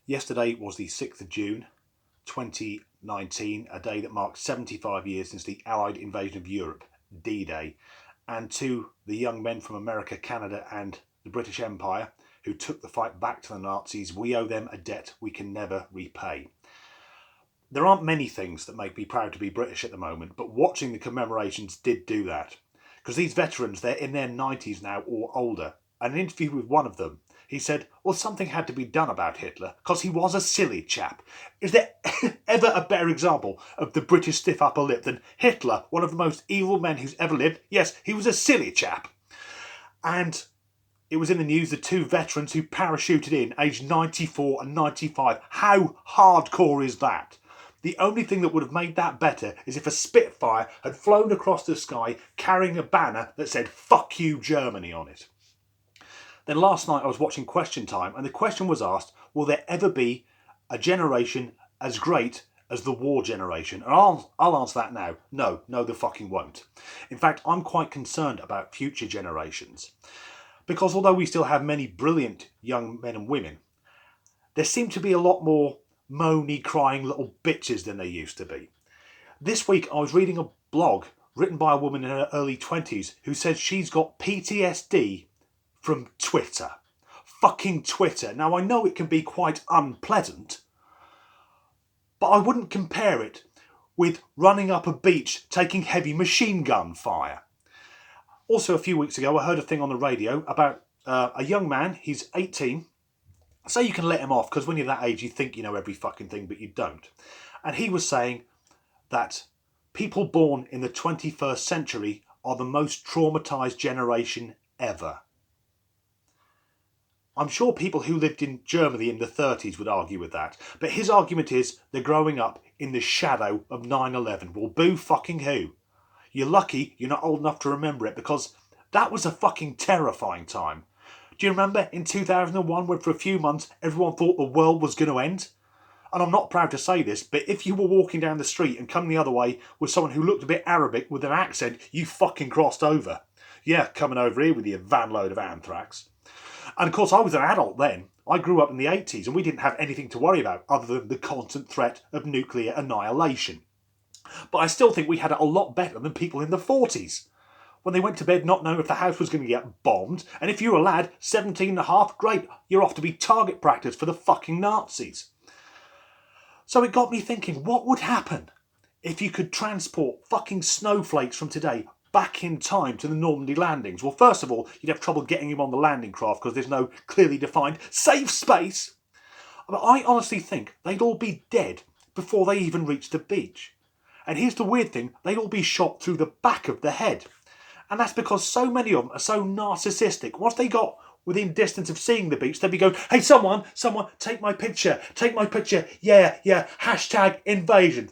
Yesterday was the 6th of June 2019, a day that marks 75 years since the Allied invasion of Europe, D-Day. And to the young men from America, Canada and the British Empire who took the fight back to the Nazis, we owe them a debt we can never repay. There aren't many things that make me proud to be British at the moment, but watching the commemorations did do that. Because these veterans, they're in their 90s now or older. And an interview with one of them, he said, well, something had to be done about Hitler because he was a silly chap. Is there ever a better example of the British stiff upper lip than Hitler, one of the most evil men who's ever lived? Yes, he was a silly chap. And it was in the news, the two veterans who parachuted in, aged 94 and 95. How hardcore is that? The only thing that would have made that better is if a Spitfire had flown across the sky carrying a banner that said, "Fuck you, Germany" on it. Then last night I was watching Question Time and the question was asked, will there ever be a generation as great as the war generation? And I'll answer that now. No, there fucking won't. In fact, I'm quite concerned about future generations. Because although we still have many brilliant young men and women, there seem to be a lot more moany, crying little bitches than there used to be. This week I was reading a blog written by a woman in her early 20s who says she's got PTSD from Twitter. Fucking Twitter. Now I know it can be quite unpleasant, but I wouldn't compare it with running up a beach taking heavy machine gun fire. Also a few weeks ago I heard a thing on the radio about a young man, he's 18. Say you can let him off because when you're that age you think you know every fucking thing but you don't. And he was saying that people born in the 21st century are the most traumatised generation ever. I'm sure people who lived in Germany in the 30s would argue with that, but his argument is they're growing up in the shadow of 9/11. Well, boo fucking who? You're lucky you're not old enough to remember it because that was a fucking terrifying time. Do you remember in 2001 when for a few months everyone thought the world was going to end? And I'm not proud to say this, but if you were walking down the street and coming the other way with someone who looked a bit Arabic with an accent, you fucking crossed over. Yeah, coming over here with your van load of anthrax. And of course I was an adult then. I grew up in the 80s and we didn't have anything to worry about other than the constant threat of nuclear annihilation. But I still think we had it a lot better than people in the 40s. When they went to bed not knowing if the house was going to get bombed, and if you were a lad, 17 and a half, great, you're off to be target practice for the fucking Nazis. So it got me thinking, what would happen if you could transport fucking snowflakes from today back in time to the Normandy landings? Well, first of all, you'd have trouble getting him on the landing craft because there's no clearly defined safe space. But I honestly think they'd all be dead before they even reached the beach. And here's the weird thing, they'd all be shot through the back of the head. And that's because so many of them are so narcissistic. Once they got within distance of seeing the beach, they'd be going, hey, someone, take my picture, yeah, hashtag invasion.